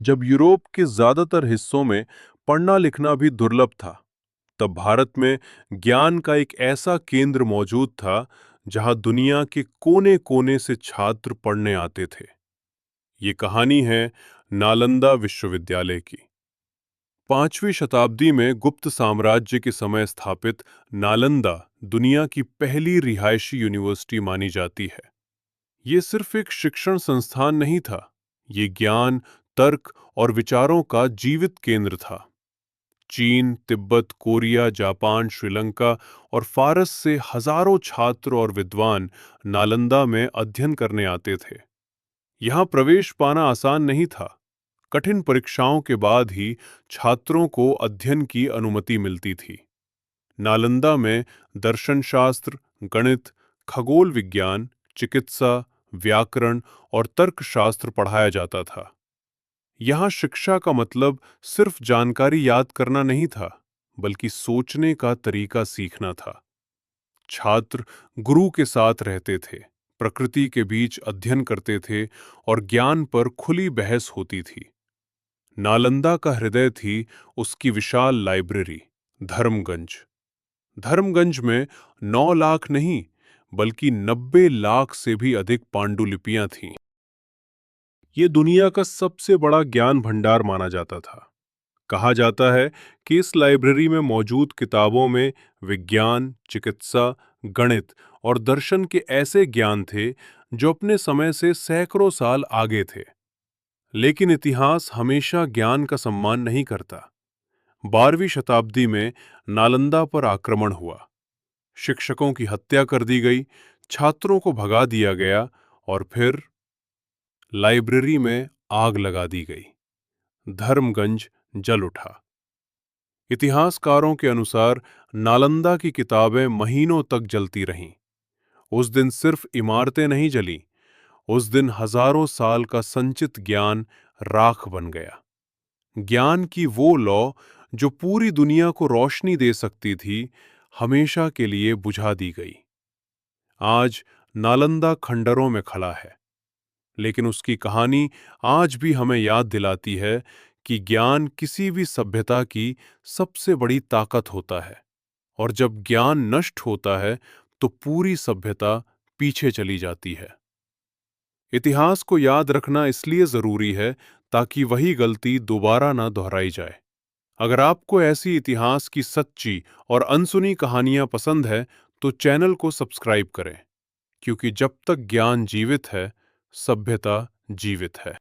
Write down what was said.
जब यूरोप के ज्यादातर हिस्सों में पढ़ना लिखना भी दुर्लभ था, तब भारत में ज्ञान का एक ऐसा केंद्र मौजूद था जहां दुनिया के कोने-कोने से छात्र पढ़ने आते थे। ये कहानी है नालंदा विश्वविद्यालय की। 5वीं शताब्दी में गुप्त साम्राज्य के समय स्थापित नालंदा दुनिया की पहली रिहायशी यूनिवर्सिटी मानी जाती है। ये सिर्फ एक शिक्षण संस्थान नहीं था, ये ज्ञान, तर्क और विचारों का जीवित केंद्र था। चीन, तिब्बत, कोरिया, जापान, श्रीलंका और फारस से हजारों छात्र और विद्वान नालंदा में अध्ययन करने आते थे। यहाँ प्रवेश पाना आसान नहीं था। कठिन परीक्षाओं के बाद ही छात्रों को अध्ययन की अनुमति मिलती थी। नालंदा में दर्शन शास्त्र, गणित, खगोल विज्ञान, चिकित्सा, व्याकरण और तर्कशास्त्र पढ़ाया जाता था। यहाँ शिक्षा का मतलब सिर्फ जानकारी याद करना नहीं था, बल्कि सोचने का तरीका सीखना था। छात्र गुरु के साथ रहते थे, प्रकृति के बीच अध्ययन करते थे और ज्ञान पर खुली बहस होती थी। नालंदा का हृदय थी उसकी विशाल लाइब्रेरी, धर्मगंज। धर्मगंज में 9 लाख नहीं, बल्कि 90 लाख से भी अधिक पांडुलिपियां थीं। ये दुनिया का सबसे बड़ा ज्ञान भंडार माना जाता था। कहा जाता है कि इस लाइब्रेरी में मौजूद किताबों में विज्ञान, चिकित्सा, गणित और दर्शन के ऐसे ज्ञान थे जो अपने समय से सैकड़ों साल आगे थे। लेकिन इतिहास हमेशा ज्ञान का सम्मान नहीं करता। 12वीं शताब्दी में नालंदा पर आक्रमण हुआ। शिक्षकों की हत्या कर दी गई, छात्रों को भगा दिया गया और फिर लाइब्रेरी में आग लगा दी गई। धर्मगंज जल उठा। इतिहासकारों के अनुसार नालंदा की किताबें महीनों तक जलती रहीं। उस दिन सिर्फ इमारतें नहीं जलीं, उस दिन हजारों साल का संचित ज्ञान राख बन गया। ज्ञान की वो लौ जो पूरी दुनिया को रोशनी दे सकती थी, हमेशा के लिए बुझा दी गई। आज नालंदा खंडरों में खड़ा है, लेकिन उसकी कहानी आज भी हमें याद दिलाती है कि ज्ञान किसी भी सभ्यता की सबसे बड़ी ताकत होता है, और जब ज्ञान नष्ट होता है तो पूरी सभ्यता पीछे चली जाती है। इतिहास को याद रखना इसलिए जरूरी है ताकि वही गलती दोबारा ना दोहराई जाए। अगर आपको ऐसी इतिहास की सच्ची और अनसुनी कहानियां पसंद है तो चैनल को सब्सक्राइब करें, क्योंकि जब तक ज्ञान जीवित है, सभ्यता जीवित है।